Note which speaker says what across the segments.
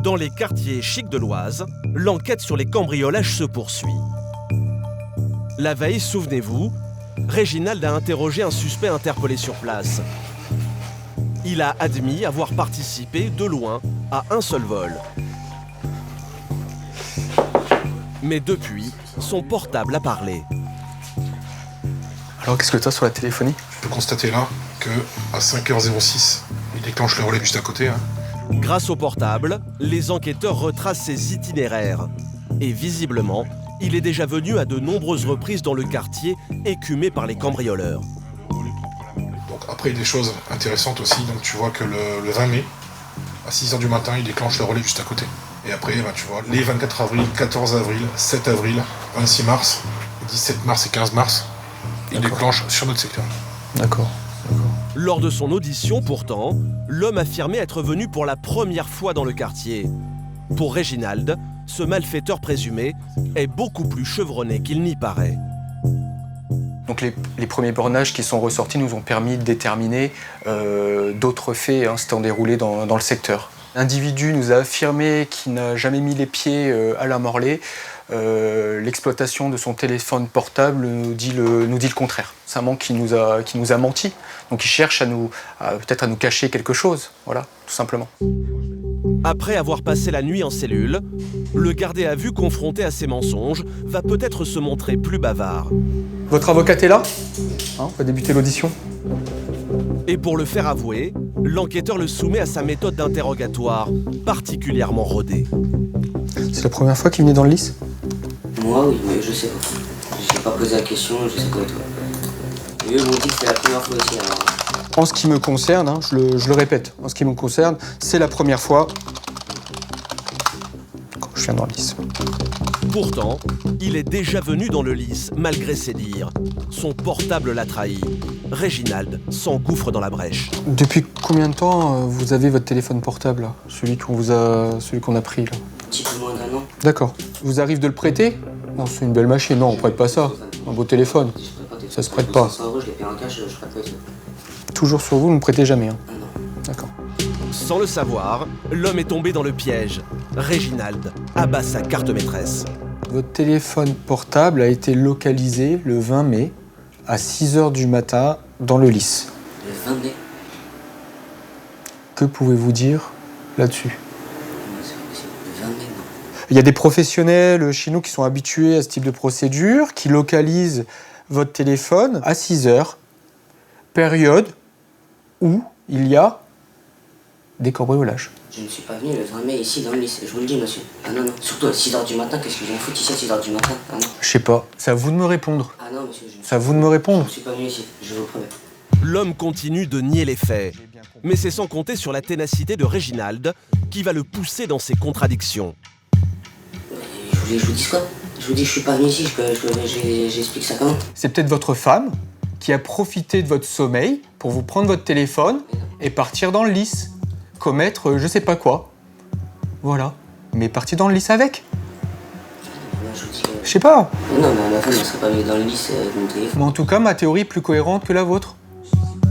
Speaker 1: Dans les quartiers chics de l'Oise, l'enquête sur les cambriolages se poursuit. La veille, souvenez-vous, Réginald a interrogé un suspect interpellé sur place. Il a admis avoir participé de loin à un seul vol. Mais depuis, son portable a parlé.
Speaker 2: Alors qu'est-ce que tu as sur la téléphonie?
Speaker 3: Je peux constater là qu'à 5h06, il déclenche le relais juste à côté.
Speaker 1: Grâce au portable, les enquêteurs retracent ses itinéraires. Et visiblement, il est déjà venu à de nombreuses reprises dans le quartier écumé par les cambrioleurs.
Speaker 3: Donc après, il y a des choses intéressantes aussi. Donc tu vois que le 20 mai, à 6h du matin, il déclenche le relais juste à côté. Et après, tu vois, les 24 avril, 14 avril, 7 avril, 26 mars, 17 mars et 15 mars, il déclenche sur notre secteur.
Speaker 2: D'accord.
Speaker 1: Lors de son audition, pourtant, l'homme affirmait être venu pour la première fois dans le quartier. Pour Réginald, ce malfaiteur présumé est beaucoup plus chevronné qu'il n'y paraît.
Speaker 2: Donc les premiers bornages qui sont ressortis nous ont permis de déterminer d'autres faits s'étant déroulés dans le secteur. L'individu nous a affirmé qu'il n'a jamais mis les pieds à la Morlaix. L'exploitation de son téléphone portable nous dit le contraire. C'est un manque qui nous a menti. Donc il cherche peut-être à nous cacher quelque chose, voilà, tout simplement.
Speaker 1: Après avoir passé la nuit en cellule, le gardé à vue confronté à ces mensonges va peut-être se montrer plus bavard.
Speaker 2: Votre avocate est là? On va débuter l'audition.
Speaker 1: Et pour le faire avouer, l'enquêteur le soumet à sa méthode d'interrogatoire, particulièrement rodée.
Speaker 2: C'est la première fois qu'il venait dans le Lys?
Speaker 4: Moi, oui, mais je sais pas. J'ai pas posé la question, je sais pas toi. Et eux m'ont dit que c'était la première fois aussi, alors...
Speaker 2: En ce qui me concerne, je le répète, en ce qui me concerne, c'est la première fois quand je viens dans le Lys.
Speaker 1: Pourtant, il est déjà venu dans le Lys, malgré ses dires. Son portable l'a trahi. Réginald s'engouffre dans la brèche.
Speaker 2: Depuis combien de temps vous avez votre téléphone portable, là, celui qu'on a pris là?
Speaker 4: Un petit peu moins d'un an.
Speaker 2: D'accord. Vous arrive de le prêter? Non, c'est une belle machine, non, on prête pas ça. Un beau téléphone. Ça se prête pas.
Speaker 4: 500 €, je l'ai payé en cash, je prête pas ça.
Speaker 2: Toujours sur vous, ne me prêtez jamais.
Speaker 4: Ah non.
Speaker 2: D'accord.
Speaker 1: Sans le savoir, l'homme est tombé dans le piège. Réginald abat sa carte maîtresse.
Speaker 2: Votre téléphone portable a été localisé le 20 mai à 6h du matin dans le Lys.
Speaker 4: Le 20 mai.
Speaker 2: Que pouvez-vous dire là-dessus?
Speaker 4: Non, c'est pas possible. Le 20 mai, non.
Speaker 2: Il y a des professionnels chez nous qui sont habitués à ce type de procédure, qui localisent votre téléphone à 6h, période où il y a des cambriolages.
Speaker 4: Je ne suis pas venu le 20 mai ici dans le Lys, je vous le dis, monsieur. Ah non, non. Surtout à 6h du matin, qu'est-ce que je viens foutre ici à 6h du matin? Ah non.
Speaker 2: Je sais pas, c'est à vous de me répondre.
Speaker 4: Ah non, monsieur, je ne
Speaker 2: C'est à vous de me répondre.
Speaker 4: suis pas venu ici, je vous promets.
Speaker 1: L'homme continue de nier les faits. Mais c'est sans compter sur la ténacité de Réginald qui va le pousser dans ses contradictions.
Speaker 4: Je vous dis quoi? Je vous dis, je suis pas venu ici, j'explique ça comment?
Speaker 2: C'est peut-être votre femme qui a profité de votre sommeil pour vous prendre votre téléphone et partir dans le Lys, commettre je sais pas quoi. Voilà. Mais partir dans le Lys avec?
Speaker 4: Moi, je vous dis que...
Speaker 2: Je sais pas.
Speaker 4: Non, mais ma femme ne serait pas venue dans le Lys avec mon téléphone.
Speaker 2: Mais en tout cas, ma théorie est plus cohérente que la vôtre.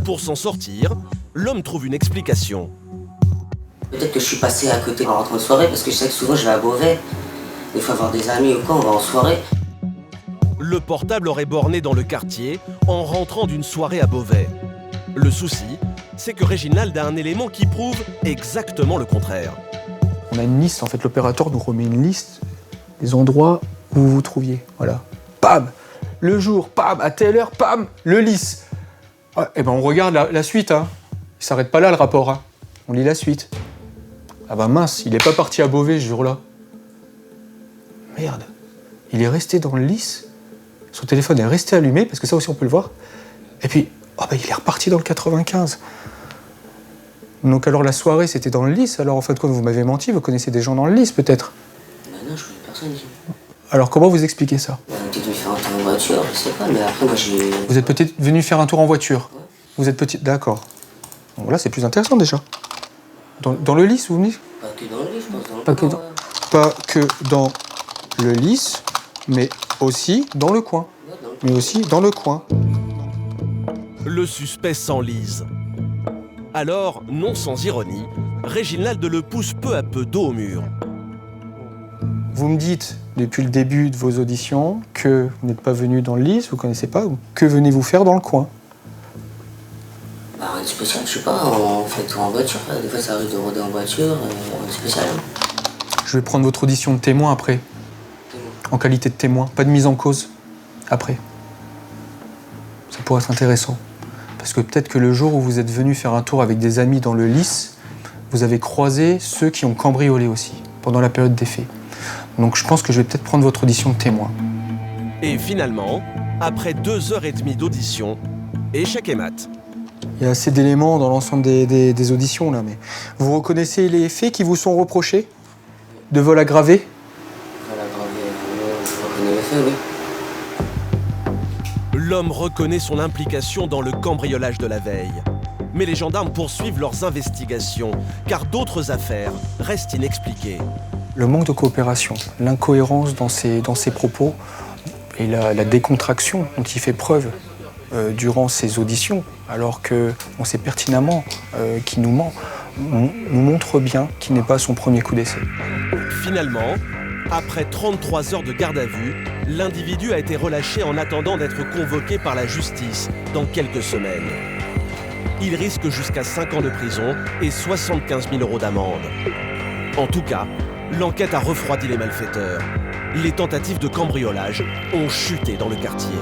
Speaker 1: Pour s'en sortir, l'homme trouve une explication.
Speaker 4: Peut-être que je suis passé à côté en rentrant de soirée, parce que je sais que souvent je vais à Beauvais. Des fois voir des amis ou quoi, on va en soirée.
Speaker 1: Le portable aurait borné dans le quartier en rentrant d'une soirée à Beauvais. Le souci, c'est que Réginald a un élément qui prouve exactement le contraire.
Speaker 2: On a une liste, en fait, l'opérateur nous remet une liste des endroits où vous vous trouviez. Voilà. Pam! Le jour, pam! À telle heure, pam! Le Lys. Ah, et ben on regarde la suite, hein. Il s'arrête pas là, le rapport, hein. On lit la suite. Ah bah mince, il est pas parti à Beauvais ce jour-là. Merde. Il est resté dans le Lys. Son téléphone est resté allumé, parce que ça aussi on peut le voir. Et puis, oh bah, il est reparti dans le 95. Donc alors la soirée c'était dans le Lys, alors en fin de compte vous m'avez menti, vous connaissez des gens dans le Lys peut-être?
Speaker 4: Bah non, je connais personne ici.
Speaker 2: Alors comment vous expliquez ça?
Speaker 4: Bah, on était venu faire un tour en voiture, je sais pas, mais après moi j'ai...
Speaker 2: Vous êtes peut-être venu faire un tour en voiture?
Speaker 4: Ouais.
Speaker 2: Vous êtes petit... D'accord. Bon, voilà, c'est plus intéressant déjà. Dans le Lys, vous me dites?
Speaker 4: Pas que dans le Lys, je pense, dans le
Speaker 2: Pas que
Speaker 4: coin,
Speaker 2: dans... Pas que dans le Lys, mais aussi dans le coin.
Speaker 4: Ouais, dans le coin.
Speaker 2: Mais aussi dans le coin.
Speaker 1: Le suspect s'enlise. Alors, non sans ironie, Réginald le pousse peu à peu dos au mur.
Speaker 2: Vous me dites, depuis le début de vos auditions, que vous n'êtes pas venu dans le lys, vous ne connaissez pas, que venez-vous faire dans le coin?
Speaker 4: Bah, rien de spécial, je sais pas, on fait tout en voiture. Des fois, ça arrive de rôder en voiture, rien de spécial.
Speaker 2: Je vais prendre votre audition de témoin après, en qualité de témoin, pas de mise en cause, après. Ça pourrait être intéressant. Parce que peut-être que le jour où vous êtes venu faire un tour avec des amis dans le lys, vous avez croisé ceux qui ont cambriolé aussi, pendant la période des faits. Donc je pense que je vais peut-être prendre votre audition de témoin.
Speaker 1: Et finalement, après 2h30 d'audition, échec et mat.
Speaker 2: Il y a assez d'éléments dans l'ensemble des auditions là, mais vous reconnaissez les faits qui vous sont reprochés? De vol aggravé?
Speaker 4: Voilà, je reconnais les faits, oui.
Speaker 1: L'homme reconnaît son implication dans le cambriolage de la veille. Mais les gendarmes poursuivent leurs investigations, car d'autres affaires restent inexpliquées.
Speaker 2: Le manque de coopération, l'incohérence dans ses propos et la décontraction dont il fait preuve durant ses auditions, alors qu'on sait pertinemment qu'il nous ment, nous montre bien qu'il n'est pas son premier coup d'essai.
Speaker 1: Finalement, après 33 heures de garde à vue, l'individu a été relâché en attendant d'être convoqué par la justice dans quelques semaines. Il risque jusqu'à 5 ans de prison et 75 000 € d'amende. En tout cas, l'enquête a refroidi les malfaiteurs. Les tentatives de cambriolage ont chuté dans le quartier.